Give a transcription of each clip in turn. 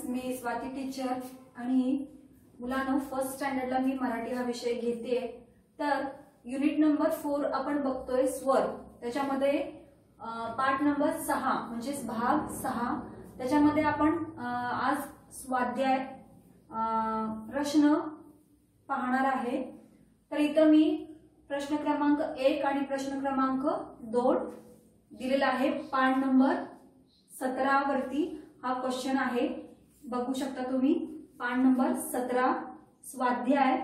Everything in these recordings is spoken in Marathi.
मी स्वाती टीचर आणि मुलांनो फर्स्ट स्टँडर्डला मी मराठी हा विषय घेते। तर युनिट नंबर 4 आपण बघतोय स्वर। त्याच्यामध्ये पाठ नंबर 6 म्हणजे भाग 6 त्याच्यामध्ये आपण आज स्वाध्याय प्रश्न पाहणार आहे। तर इथं मी प्रश्न क्रमांक 1 आणि प्रश्न क्रमांक 2 दिलेला आहे। पाठ नंबर 17 वरती हा क्वेश्चन आहे, बघू शकता तुम्ही। पाठ नंबर 17 स्वाध्याय,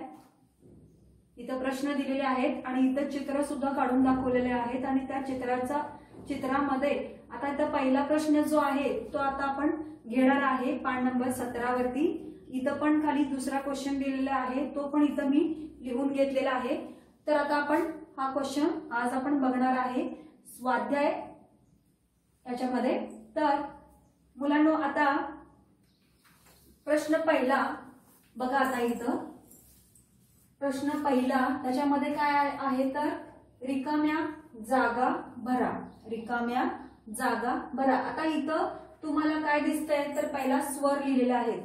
इथं प्रश्न दिलेले आहेत आणि इथं चित्र सुद्धा काढून दाखवलेले आहेत आणि त्या चित्रामध्ये आता इथं पहिला प्रश्न जो आहे तो आता आपण घेणार आहे पाठ नंबर 17 वरती। इथं पण खाली दुसरा क्वेश्चन दिलेला आहे, तो पण इथं मी लिहून घेतलेला आहे। तर आता आपण हा क्वेश्चन आज आपण बघणार आहे स्वाध्याय याच्यामध्ये। तर मुलांनो आता प्रश्न पहिला बघा। आता इथं प्रश्न पहिला त्याच्यामध्ये काय आहे तर रिकाम्या जागा भरा, रिकाम्या जागा भरा। आता इथं तुम्हाला काय दिसतंय तर पहिला स्वर लिहिलेले आहेत।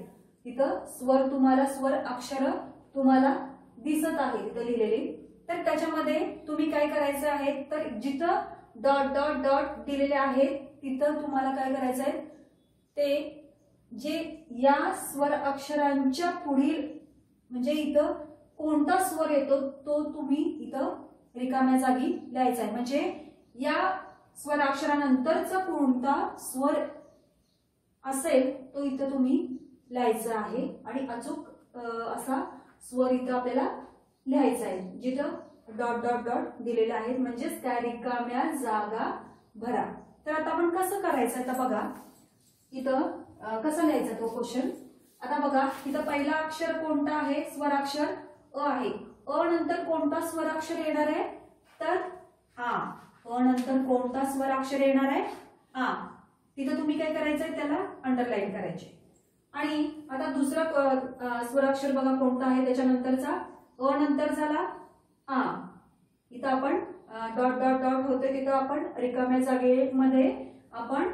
इथं स्वर तुम्हाला स्वर अक्षर तुम्हाला दिसत आहे इथं लिहिलेले। तर त्याच्यामध्ये तुम्ही काय करायचं आहे तर जिथं डॉट डॉट डॉट दिलेले आहेत तिथं तुम्हाला काय करायचं आहे ते जे या स्वर अक्षरांच्या पुढील म्हणजे इथं कोणता स्वर येतो तो तुम्ही इथं रिकाम्या जागी लिहायचा आहे। म्हणजे या स्वर अक्षरानंतरचा कोणता स्वर असेल तो इथं तुम्ही लिहायचा आहे आणि अचूक असा स्वर इथं आपल्याला लिहायचा आहे जिथं डॉट डॉट डॉट दिलेले आहेत, म्हणजेच त्या रिकाम्या जागा भरा। तर आता आपण कसं करायचं आता बघा, इथं कसं लिहायचं तो क्वेश्चन। आता बघा इथं पहिला अक्षर कोणता आहे, स्वराक्षर अ आहे। अ नंतर कोणता स्वराक्षर येणार आहे तर आ। अ नंतर कोणता स्वराक्षर येणार आहे आ। तिथं तुम्ही काय करायचंय त्याला अंडरलाईन करायचे। आणि आता दुसरा स्वराक्षर बघा कोणता आहे त्याच्यानंतरचा अ नंतर झाला आ। इथं आपण डॉट डॉट डॉट होते तिथं आपण रिकाम्या जागेमध्ये आपण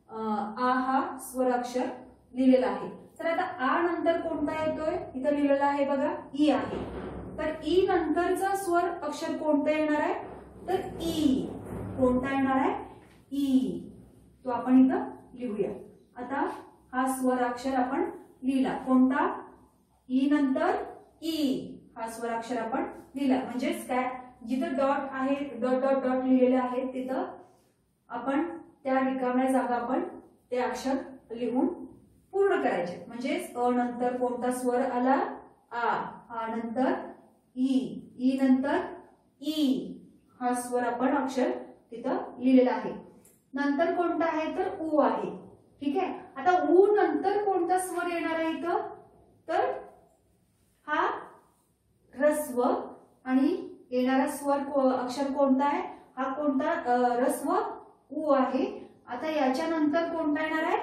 आ हा स्वराक्षर लिहिलेला आहे। तर आता आ नंतर कोणता येतोय इथं लिहिलेला आहे बघा ई आहे। तर ई नंतरचा स्वर अक्षर कोणता येणार आहे तर ई। कोणता येणार आहे ई, तो आपण इथं लिहूया। आता हा स्वर अक्षर आपण लिहिला कोणता ई नंतर ई हा स्वर अक्षर आपण लिहिला। म्हणजेच काय जिथं डॉट आहे डॉट डॉट डॉट लिहिलेले आहे तिथं आपण त्या रिकाम्या जागा आपण ते अक्षर लिहून पूर्ण करायचे। म्हणजेच अ नंतर कोणता स्वर आला आ, आ नंतर ई, ई नंतर ई हा स्वर आपण अक्षर तिथं लिहिलेला आहे। नंतर कोणता आहे तर उ आहे, ठीक आहे। आता उ नंतर कोणता स्वर येणार आहे इथं तर हा ऱ्स्व आणि येणारा स्वर अक्षर कोणता आहे हा कोणता ऱ्स्व उ आहे। आता याच्यानंतर कोणता येणार आहे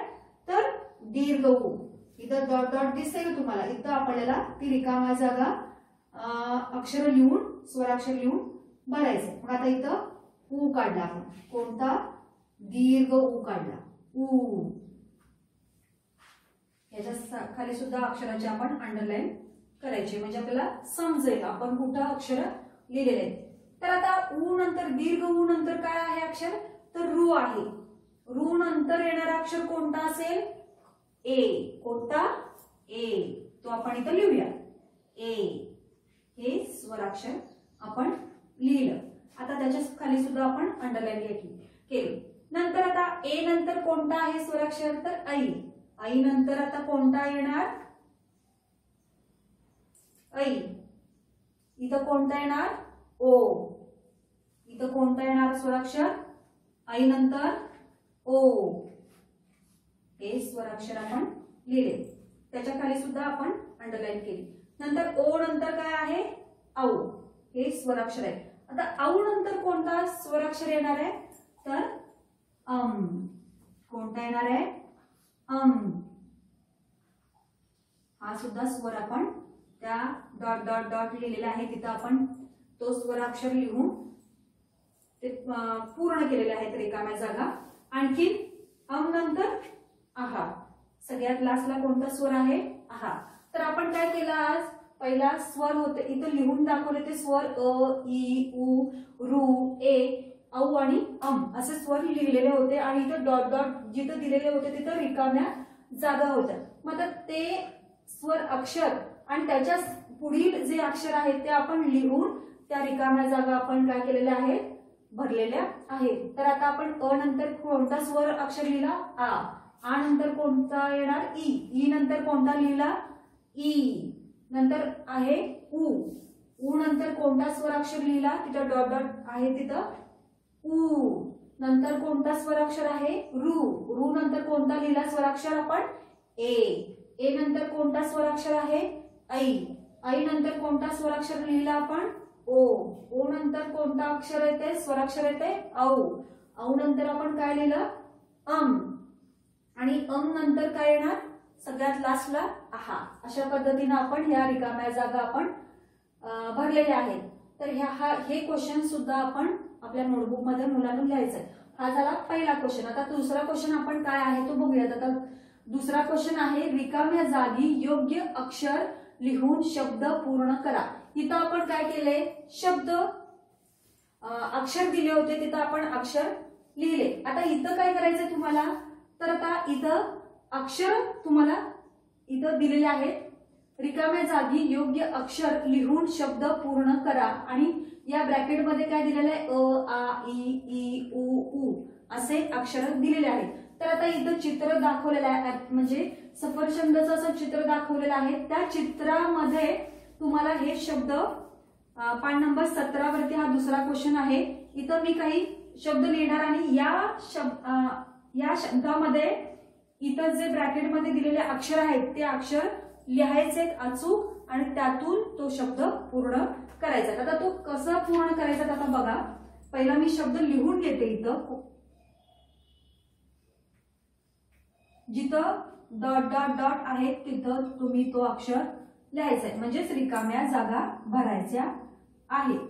तर दीर्घ उ। इथं डॉट डॉट दिसेल तुम्हाला, इथं आपल्याला ती रिकाम्या जागा अक्षर लिहून स्वराक्षर लिहून भरायचं। मग आता इथं उ काढला आपण, कोणता दीर्घ उ काढला उ। याच्या खाली सुद्धा अक्षराचे आपण अंडरलाईन करायचे म्हणजे आपल्याला समजेल आपण कुठं अक्षर लिहिलेले आहेत। तर आता उ नंतर दीर्घ उ नंतर काय आहे अक्षर तर रू आहे। रू नंतर येणारा अक्षर कोणता असेल ए। कोणता ए, तो आपण इथं लिहूया ए। हे स्वराक्षर आपण लिहिलं। आता त्याच्या खाली सुद्धा आपण अंडरलाईन केली। नंतर आता ए नंतर कोणता आहे स्वराक्षर तर ऐ। ऐ नंतर आता कोणता येणार ऐ। इथं कोणता येणार ओ। इथं कोणता येणार स्वराक्षर ऐ नंतर ओ। हे स्वराक्षर आपण लिहिले, त्याच्या खाली सुद्धा आपण अंडरलाईन केली। नंतर ओ नंतर काय आहे औ, हे स्वराक्षर आहे। आता औ नंतर कोणता स्वराक्षर येणार आहे तर कोणता येणार आहे हा सुद्धा स्वर आपण त्या डॉट डॉट डॉट लिहिलेला आहे तिथं आपण तो स्वराक्षर लिहून ते पूर्ण केलेले आहेत रिकाम्या जागा। आणखी नंतर आहा सगळ्यात लास्टला कोणता स्वर आहे आ. तर आपण काय केलं आज पहिला स्वर होते इथं लिहून दाखवले ते स्वर अ ई उ रू ए औ आणि असे स्वर लिहिलेले होते आणि इथं डॉट डॉट जिथं दिलेले होते तिथं रिकाम्या जागा होत्या. मग ते स्वर अक्षर आणि त्याच्या पुढील जे अक्षर आहेत ते आपण लिहून त्या रिकाम्या जागा आपण काय केलेल्या आहेत भरलेल्या आहेत. तर आता आपण अ नंतर कोणता स्वर अक्षर लिहिला आ नंतर कोणता येणार ई नंतर कोणता लिहिला ई नंतर आहे उ नंतर कोणता स्वर अक्षर लिहिला तिथं डॉट डॉट आहे तिथं उ नंतर कोणता स्वर अक्षर आहे रू नंतर कोणता लिहिला स्वर अक्षर आपण ए नंतर कोणता स्वर अक्षर आहे ऐ नंतर कोणता स्वर अक्षर लिहिला आपण ओ नंतर कोणता अक्षर येते स्वर अक्षर येते औ नंतर आपण काय लिहिलं आणि नंतर काय येणार सगळ्यात लास्टला आहा. अशा पद्धतीने आपण ह्या रिकाम्या जागा आपण भरलेल्या आहेत. तर हे क्वेश्चन सुद्धा आपण आपल्या नोटबुक मध्ये मुलांना लिहायचंय. हा झाला पहिला क्वेश्चन. आता दुसरा क्वेश्चन आपण काय आहे तो बघूयात. आता दुसरा क्वेश्चन आहे रिकाम्या जागी योग्य अक्षर लिहून शब्द पूर्ण करा. इथं आपण काय केले शब्द अक्षर दिले होते तिथं आपण अक्षर लिहिले. आता इथं काय करायचंय तुम्हाला तर आता इथं अक्षर तुम्हाला इथं दिलेले आहेत. रिकाम्या जागी योग्य अक्षर लिहून शब्द पूर्ण करा आणि या ब्रॅकेटमध्ये काय दिलेलं आहे अ आ ई उ असे अक्षर दिलेले आहेत. तर आता इथं चित्र दाखवलेलं आहे म्हणजे सफरचंदाचं असं चित्र दाखवलेलं आहे. त्या चित्रामध्ये तुम्हाला हे शब्द पान नंबर 17 वरती हा दुसरा क्वेश्चन आहे. इथं मी काही शब्द लिहिणार आणि या शब्दामध्ये इथं जे ब्रॅकेटमध्ये दिलेले अक्षर आहेत ते अक्षर लिहायचे अचूक आणि त्यातून तो शब्द पूर्ण करायचा. आता तो कसा पूर्ण करायचा आता बघा. पहिला मी शब्द लिहून घेते. इथं जिथं डॉट डॉट डॉट आहे तिथं तुम्ही तो अक्षर लिहायचा आहे म्हणजेच रिकाम्या जागा भरायच्या आहेत.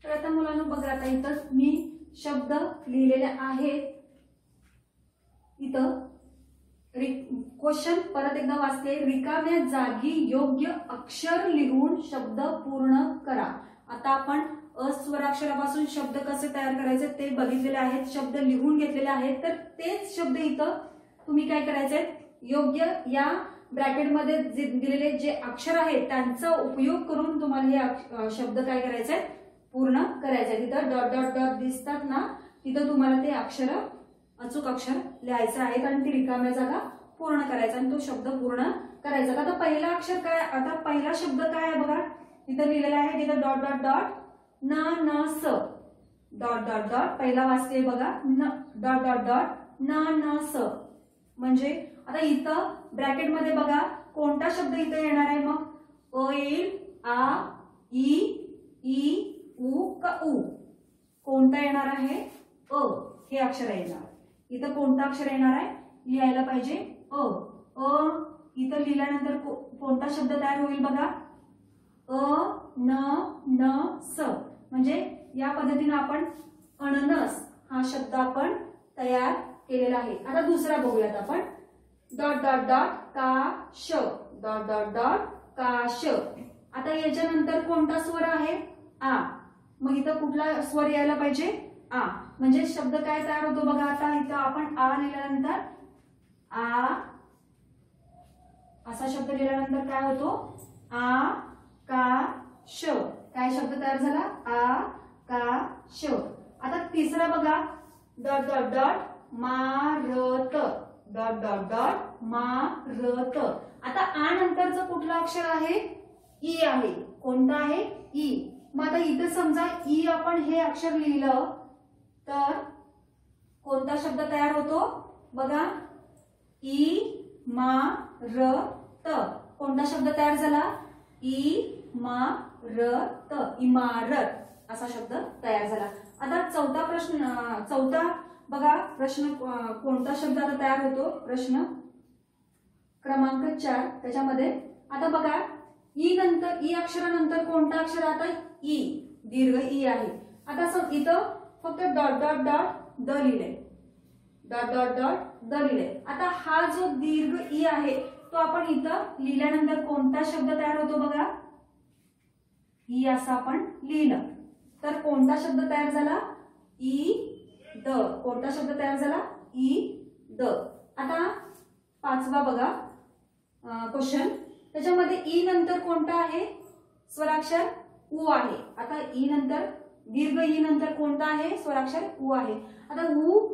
तर आता मुलांनो बघा आता इथं मी शब्द लिहिलेले आहेत. इथं क्वेश्चन परत एकदा वाचते. रिकाम्या जागी योग्य अक्षर लिहून शब्द पूर्ण करा. आता आपण अस्वराक्षरापासून शब्द कसे तयार करायचे ते बघितलेले आहेत. शब्द लिहून घेतलेले आहेत. तर तेच शब्द इथं तुम्ही काय करायचे योग्य या ब्रॅकेटमध्ये दिलेले जे अक्षर आहेत त्यांचा उपयोग करून तुम्हाला हे शब्द काय करायचे पूर्ण करायचे. तिथं डॉट डॉट डॉट दिसतात ना तिथं तुम्हाला ते अक्षर अचूक अक्षर लिहायचं आहेत आणि ती रिकाम्या जागा पूर्ण करायचा आणि तो शब्द पूर्ण करायचा. आता पहिला अक्षर काय आता पहिला शब्द काय आहे बघा. इथं लिहिलेला आहे तिथं डॉट डॉट डॉट न स डॉट डॉट डॉट पहिला वाचते बघा न डॉट डॉट डॉट न स म्हणजे आता इथं ब्रॅकेटमध्ये बघा कोणता शब्द इथं येणार आहे मग येईल आ ई उ का उ कोणता येणार आहे हे अक्षर येणार. इथं कोणता अक्षर येणार आहे लिहायला पाहिजे इथं लिहिल्यानंतर कोणता शब्द तयार होईल बघा न स म्हणजे या पद्धतीने आपण अननस हा शब्द आपण तयार केलेला आहे. आता दुसरा बघूयात आपण डॉट डॉट डॉट का श डॉट डॉट डॉट का श. आता याच्यानंतर कोणता स्वर आहे आ. मग इथं कुठला स्वर यायला पाहिजे आ म्हणजे शब्द काय तयार होतो बघा. आता इथं आपण आ लिहिल्यानंतर आ असा शब्द लिहिल्यानंतर काय होतो आ का श काय शब्द तयार झाला आ का श. आता तिसरा बघा डॉट डॉट डॉट मारत डॉट डॉट डॉट मारत. आता आ नंतरचं कुठलं अक्षर आहे ई आहे. कोणतं आहे ई. मग आता इथं समजा ई आपण हे अक्षर लिहिलं तर कोणता शब्द तयार होतो बघा, इमारत. कोणता शब्द तयार झाला, इमारत, इमारत असा शब्द तयार झाला. आता चौथा बघा प्रश्न, कोणता शब्द आता तयार होतो, प्रश्न क्रमांक 4 त्याच्यामध्ये. आता बघा ई नंतर, ई अक्षरानंतर कोणता अक्षर आता, ई, दीर्घ ई आहे. आता इथं फक्त डॉट डॉट डॉट द लिहिलंय, डॉट डॉट डॉट द लिहिलंय. आता हा जो दीर्घ ई आहे तो आपण इथं लिहिल्यानंतर कोणता शब्द तयार होतो बघा, ई असं आपण लिहिलं तर कोणता शब्द तयार झाला, ई द. कोणता शब्द तयार झाला, ई द. आता 5वा बघा क्वेश्चन, त्याच्यामध्ये ई नंतर कोणता आहे स्वराक्षर, उ आहे. आता ई नंतर, दीर्घ ई नंतर कोणता आहे स्वराक्षर, उ आहे. आता उ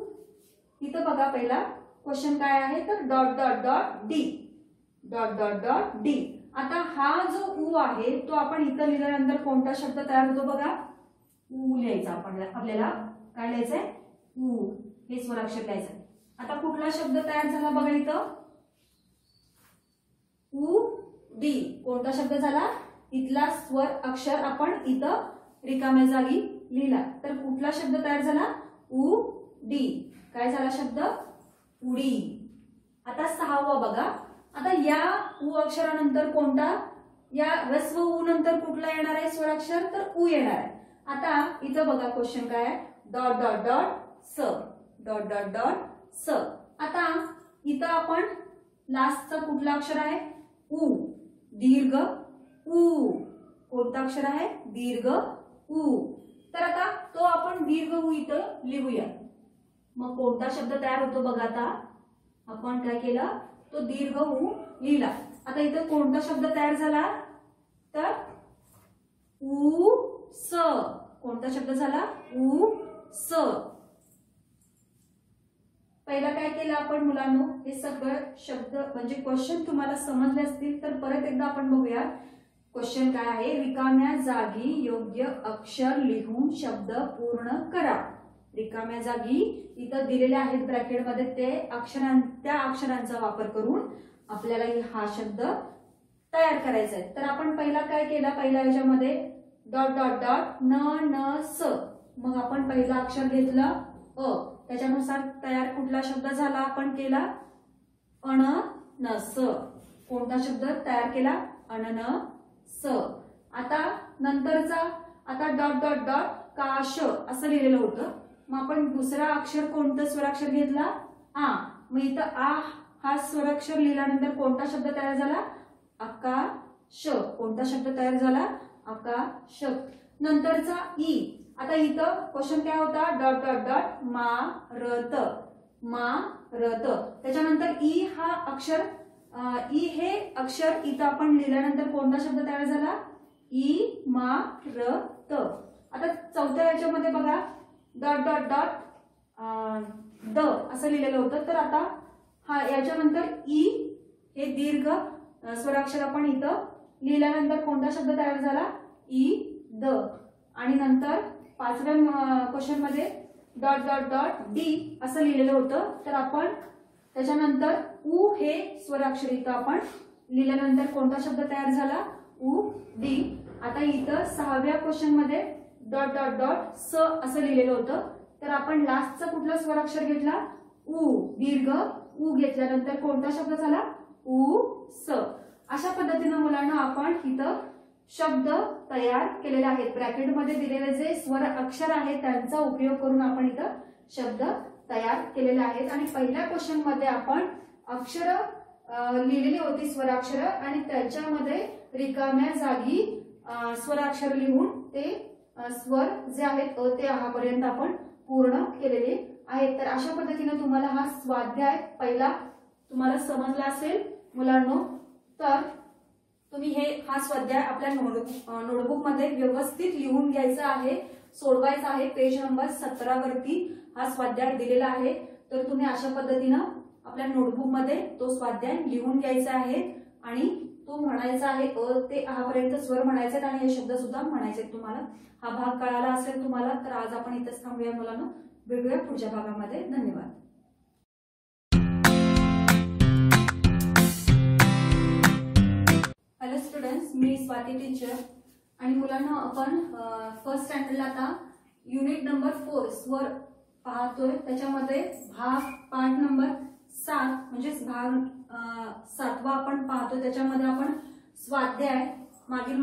इथं बघा पहिला क्वेश्चन काय आहे तर dot dot dot D, dot dot dot D. आता हा जो उ आहे तो आपण इथं लिहिल्यानंतर कोणता शब्द तयार होतो बघा, उ लिहायचा. आपल्याला काय लिहायचंय, उ हे स्वराक्षर लिहायचं. आता कुठला शब्द तयार झाला बघा इथं, उ डी. कोणता शब्द झाला, इथला स्वर अक्षर आपण इथं रिकाम्या जागी लिहिला तर कुठला शब्द तयार झाला, उ डी. काय झाला शब्द, उडी. आता 6वा बघा, आता या उ अक्षरानंतर कोणता, या ह्रस्व उ नंतर कुठला येणार आहे स्वराक्षर तर उ येणार आहे. आता इथं बघा क्वेश्चन काय आहे, डॉट डॉट डॉट स, डॉट डॉट डॉट स. आता इथं आपण लास्टचा कुठला अक्षर आहे, उ, दीर्घ उ. कोणता अक्षर आहे, दीर्घ उ. तर आता तो आपण दीर्घ उ इथं लिहूया. मग कोणता शब्द तयार होतो बघा, आता आपण काय केलं तो दीर्घ उ लिहिला. आता इथं कोणता शब्द तयार झाला तर उ स. कोणता शब्द झाला, उ स. पहिला काय केलं आपण मुलांनो, हे सगळं शब्द म्हणजे क्वेश्चन तुम्हाला समजले असतील तर परत एकदा आपण बघूया. क्वेश्चन काय आहे, रिकाम्या जागी योग्य अक्षर लिहून शब्द पूर्ण करा. रिकाम्या जागी इथं दिलेले आहेत ब्रॅकेटमध्ये ते त्या अक्षरांचा वापर करून आपल्याला हा शब्द तयार करायचा आहे. तर आपण पहिला काय केला, पहिल्या याच्यामध्ये डॉट डॉट डॉट न स. मग आपण पहिला अक्षर घेतलं अ, त्याच्यानुसार तयार कुठला शब्द झाला आपण केला, अननस. कोणता शब्द तयार केला, अननस. आता नंतरचा, आता डॉट डॉट डॉट काश असं लिहिलेलं होतं. मग आपण दुसरा अक्षर कोणतं स्वराक्षर घेतला, आ. मग इथं आ हा स्वराक्षर लिहिल्यानंतर कोणता शब्द तयार झाला, आकाश. कोणता शब्द तयार झाला, आकाश. नंतरचा ई. आता इथं क्वेश्चन काय होता, डॉट डॉट डॉट मारत, मारत. त्याच्यानंतर ई हा अक्षर, ई हे अक्षर इथं आपण लिहिल्यानंतर कोणता शब्द तयार झाला, इमारत. आता चौथ्या याच्यामध्ये बघा डॉट डॉट डॉट द असं लिहिलेलं होतं. तर आता हा याच्यानंतर ई हे दीर्घ स्वराक्षर आपण इथं लिहिल्यानंतर कोणता शब्द तयार झाला, ई द. आणि नंतर 5व्या क्वेश्चन मध्ये डॉट डॉट डॉट डी असं लिहिलेलं होतं. तर आपण त्याच्यानंतर उ हे स्वराक्षर इथं आपण लिहिल्यानंतर कोणता शब्द तयार झाला, उ डी. आता इथं 6व्या क्वेश्चन मध्ये डॉट डॉट डॉट स असं लिहिलेलं होतं. तर आपण लास्टचा कुठला स्वराक्षर घेतला, उ, दीर्घ उ घेतल्यानंतर कोणता शब्द झाला, उ स. अशा पद्धतीने मुलांना आपण इथं शब्द तयार केलेले आहेत. ब्रॅकेटमध्ये दिलेले जे स्वर अक्षर आहेत त्यांचा उपयोग करून आपण इथं शब्द तयार केलेले आहेत. आणि पहिल्या क्वेश्चन मध्ये आपण अक्षर लिहिलेली होती स्वराक्षर आणि त्याच्यामध्ये रिकाम्या जागी स्वराक्षर लिहून ते स्वर जे आहेत अ ते आ पर्यंत आपण पूर्ण केलेले आहेत. तर अशा पद्धतीने तुम्हाला हा स्वाध्याय पहिला तुम्हाला समजला असेल मुलांनो. तर तुम्ही हा स्वाध्याय आपल्या नोटबुक मध्ये व्यवस्थित लिहून घ्यायचा आहे, सोडवायचा आहे. पेज नंबर 17 वरती हा स्वाध्याय दिलेला आहे. तर तुम्ही अशा पद्धतीनं आपल्या नोटबुक मध्ये तो स्वाध्याय लिहून घ्यायचा आहे आणि तो म्हणायचा आहे अ ते आ पर्यंत स्वर म्हणायचे आणि हे शब्द सुद्धा म्हणायचे. तुम्हाला हा भाग कळाला असेल तुम्हाला तर आज आपण इथेच थांबूया मुलांना. भेटूया पुढच्या भागामध्ये. धन्यवाद. हॅलो स्टुडंट्स, मी स्वाती टीचर आणि मुलांना आपण फर्स्ट स्टँडर्डला आता युनिट नंबर 4 स्वर पाहतोय. त्याच्यामध्ये पाठ नंबर 7 म्हणजेच भाग 7वा आपण पाहतोय. त्याच्यामध्ये आपण स्वाध्याय मागील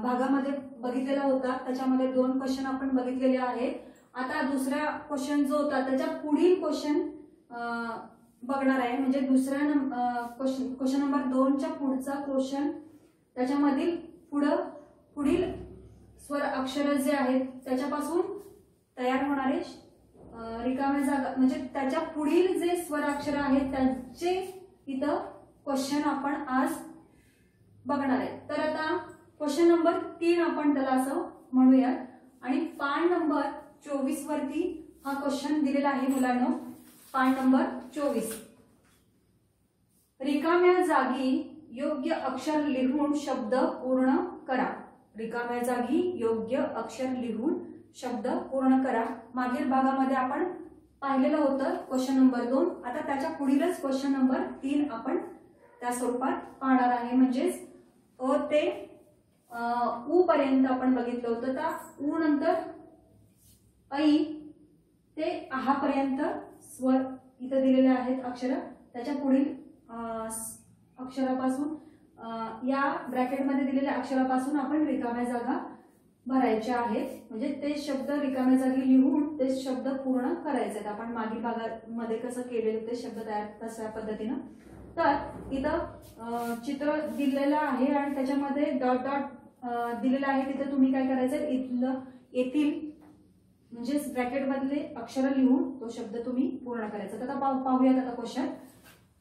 भागामध्ये बघितलेला होता. त्याच्यामध्ये 2 क्वेश्चन आपण बघितलेले आहेत. आता दुसरा क्वेश्चन जो होता त्याच्या पुढील क्वेश्चन बघणार आहे. म्हणजे दुसऱ्या क्वेश्चन नंबर 2च्या पुढचा क्वेश्चन त्याच्यामधील पुढील स्वर अक्षर जे आहेत त्याच्यापासून तयार होणारे रिकाम्या जागा म्हणजे त्याच्या पुढील जे स्वर अक्षर आहेत त्यांचे इथं क्वेश्चन आपण आज बघणार आहे. तर आता क्वेश्चन नंबर 3 आपण त्याला असं म्हणूया. आणि पान नंबर 24 वरती हा क्वेश्चन दिलेला आहे मुलांनो. पान नंबर 24. रिकाम्या जागी योग्य अक्षर लिहून शब्द पूर्ण करा. रिकाम्या जागी योग्य अक्षर लिहून शब्द पूर्ण करा. मागील भागामध्ये आपण पाहिलेलं होतं क्वेश्चन नंबर 2. आता त्याच्या पुढीलच क्वेश्चन नंबर 3 आपण त्या स्वरूपात पाहणार आहे. म्हणजेच अ ते उ पर्यंत आपण बघितलं होतं. त्या उ नंतर ऐ ते आहा पर्यंत स्वर इथं दिलेले आहेत अक्षर. त्याच्या पुढील अक्षरापासून या ब्रॅकेटमध्ये दिलेल्या अक्षरापासून आपण रिकाम्या जागा भरायच्या आहेत. म्हणजे ते शब्द रिकाम्या जागी लिहून ते शब्द पूर्ण करायचे आहेत. आपण मागील भागामध्ये कसं केलेलं ते शब्द तयार तशा पद्धतीनं. तर इथं चित्र दिलेलं आहे आणि त्याच्यामध्ये डॉट डॉट दिलेलं आहे. तिथं तुम्ही काय करायचं, येथील म्हणजेच ब्रॅकेट मधले अक्षर लिहून तो शब्द तुम्ही पूर्ण करायचा. आता पाहूयात आता क्वेश्चन.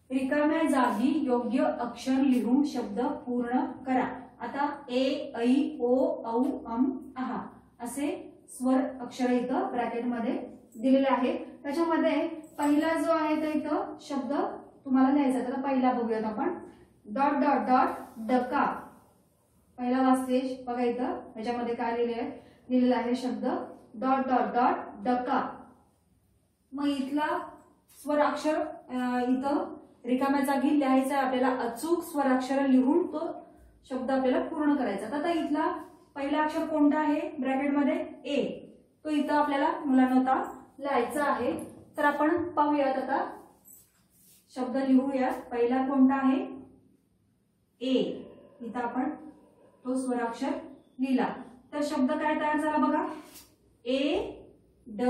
रिकाम्या जागी योग्य अक्षर लिहून शब्द पूर्ण करा. आता ए ऐ ओ औ अम आहा असे स्वर अक्षर इथं ब्रॅकेट मध्ये दिलेले आहेत. त्याच्यामध्ये पहिला जो आहे तो इथं शब्द तुम्हाला लिहायचा. तर पहिला बघूयात आपण. डॉट डॉट डॉट डका. पहिला वाचते बघा इथं त्याच्यामध्ये काय लिहिलेला आहे शब्द डॉट डॉट डॉट डका. मग इथला स्वर अक्षर इथं रिकाम्या जागी लिहायचा आहे आपल्याला. अचूक स्वर अक्षर लिहून तो शब्द आपल्याला पूर्ण करायचा. आता इथला पहिला अक्षर कोणता आहे ब्रॅकेटमध्ये ए. तो इथं आपल्याला मुलांना लिहायचा आहे. तर आपण पाहूयात आता शब्द लिहूयात. पहिला कोणता आहे ए. इथं आपण तो स्वराक्षर लिहिला तर शब्द काय तयार झाला बघा. ए ड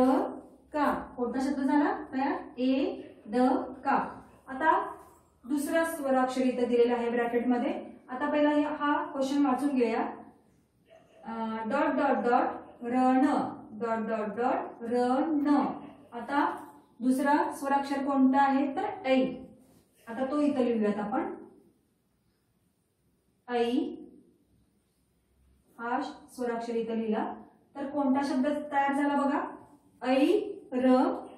का. कोणता शब्द झाला तयार ए ड का. आता दुसरा स्वराक्षर इथं दिलेला आहे ब्रॅकेटमध्ये. आता पहिला हा क्वेश्चन वाचून घेऊया. डॉट डॉट डॉट रण. डॉट डॉट डॉट रण. आता दुसरा स्वराक्षर कोणता आहे तर ऐ. आता तो इथं लिहूयात आपण. ऐ हा स्वराक्षर इथं लिहिला तर कोणता शब्द तयार झाला बघा. ऐ र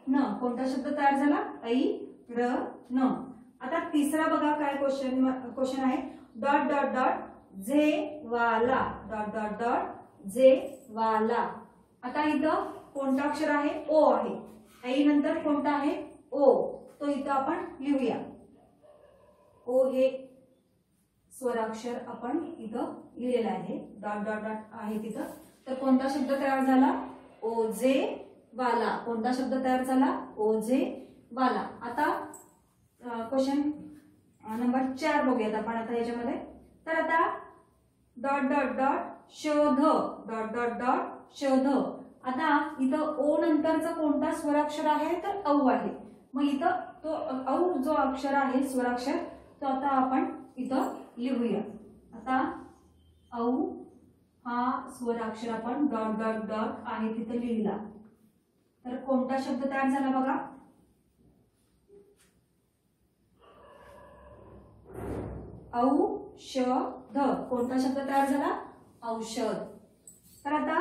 न. कोणता शब्द तयार झाला ऐ र न. आता तिसरा बघा काय क्वेश्चन आहे. डॉट डॉट डॉट जे वाला. डॉट डॉट डॉट जे वाला. आता इथं कोणता अक्षर आहे ओ आहे. ऐ नंतर कोणता आहे ओ. तो इथं आपण लिहूया. ओ हे स्वराक्षर आपण इथं लिहिलेलं आहे. डॉट डॉट डॉट आहे तिथं. तर कोणता शब्द तयार झाला ओझे वाला. कोणता शब्द तयार झाला ओझे वाला. आता क्वेश्चन नंबर 4 बघूयात आपण आता याच्यामध्ये. तर आता डॉट डॉट डॉट शोध. डॉट डॉट डॉट शोध. आता इथं ओ नंतरचा कोणता स्वराक्षर आहे तर औ आहे. मग इथं तो औ जो अक्षर आहे स्वराक्षर तो आता आपण इथं लिहूया. आता औ हा स्वराक्षर आपण डॉट डॉट डॉट आहे तिथं लिहिला तर कोणता शब्द तयार झाला बघा. औषध. कोणता शब्द तयार झाला औषध. तर आता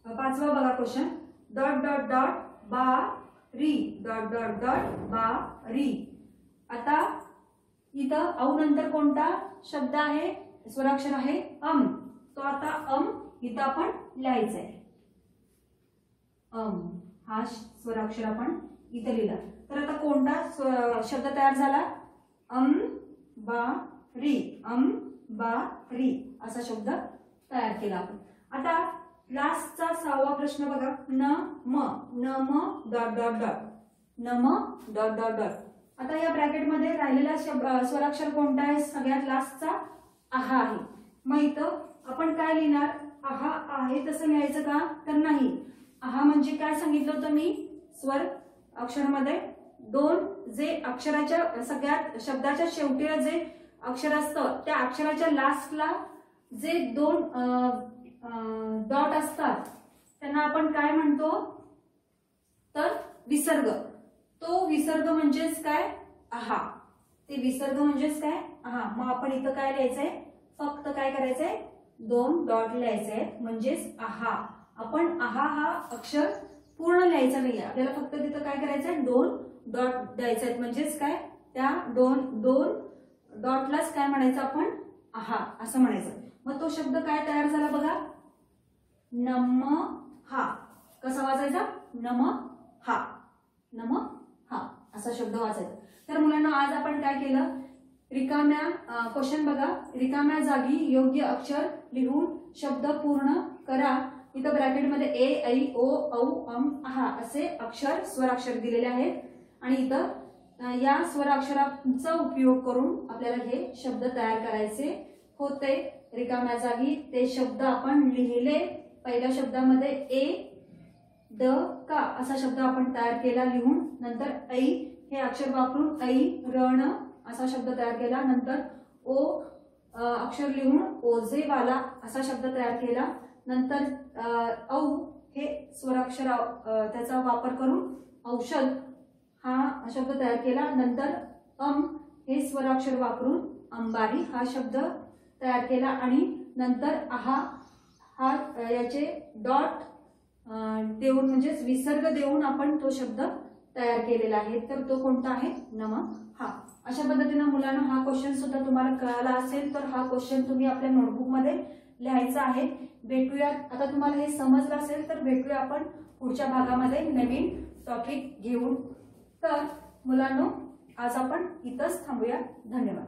5वा बघा क्वेश्चन. डॉट डॉट डॉट बा री. डॉट डॉट डॉट बा री. आता इथं औ नंतर कोणता शब्द आहे स्वराक्षर आहे अम. तो आता अम इथं आपण लिहायचा आहे. अम हा स्वराक्षर आपण इथे लिहिला. तर आता कोणता शब्द तयार झाला? अंबारी. अंबारी असा शब्द तयार केला आपण. आता लास्टचा 6वा प्रश्न बघा. नम डॉट डॉट डॉट. नम डॉट डॉट डॉट. आता या ब्रॅकेटमध्ये राहिलेला स्वराक्षर कोणता आहे? सगळ्यात लास्टचा आहा आहे. मग इथं आपण काय लिहिणार? आहा आहे तसं लिहायचं का? तर नाही. आहा म्हणजे काय सांगितलं होतं मी? स्वर अक्षरामध्ये दोन जे अक्षराच्या सगळ्यात शब्दाच्या शेवटीला जे अक्षर असतं त्या अक्षराच्या लास्टला जे 2 डॉट असतात त्यांना आपण काय म्हणतो? तर विसर्ग. तो विसर्ग म्हणजेच काय? आहा. ते विसर्ग म्हणजेच काय? आहा. मग आपण इथं काय लिहायचंय? फक्त काय करायचंय? 2 डॉट लिहायचंय म्हणजेच आहा. आपण आहा हा अक्षर पूर्ण लिहायचा नाही. आपल्याला फक्त तिथं काय करायचंय? 2 डॉट द्यायचे आहेत म्हणजेच काय? त्या 2 डॉटलाच काय म्हणायचं आपण? आहा असं म्हणायचं. मग तो शब्द काय तयार झाला बघा? नम हा. कसा वाचायचा? नम हा. नम हा असा शब्द वाचायचा. तर मुलांना आज आपण काय केलं? रिकाम्या क्वेश्चन बघा. रिकाम्या जागी योग्य अक्षर लिहून शब्द पूर्ण करा. इथं ब्रॅकेटमध्ये ए, ऐ, ओ, औ, आहा असे अक्षर स्वराक्षर दिलेले आहेत आणि इथं या स्वराक्षरांचा उपयोग करून आपल्याला हे शब्द तयार करायचे होते. रिकाम्या जागी ते शब्द आपण लिहिले. पहिल्या शब्दामध्ये ए द का असा शब्द आपण तयार केला लिहून. नंतर ऐ हे अक्षर वापरून ऐ रण असा शब्द तयार केला. नंतर ओ अक्षर लिहून ओझेवाला असा शब्द तयार केला. नंतर औ हे स्वराक्षर त्याचा वापर करून औषध हा शब्द तयार केला. नंतर हे स्वराक्षर वापरून अंबारी हा शब्द तयार केला आणि नंतर आहा हा याचे डॉट देऊन म्हणजेच विसर्ग देऊन आपण तो शब्द तयार केलेला आहे. तर तो कोणता आहे? नम हा. अशा पद्धतीने मुलांना हा क्वेश्चन सुद्धा तुम्हाला कळाला असेल तर हा क्वेश्चन तुम्ही आपल्या नोटबुक मध्ये लिहायचा आहे. भेटूया. आता तुम्हाला हे समजलं असेल तर भेटूया आपण पुढच्या भागामध्ये नवीन टॉपिक घेऊन. तर मुलांनो आज आपण इथंच थांबूया. धन्यवाद.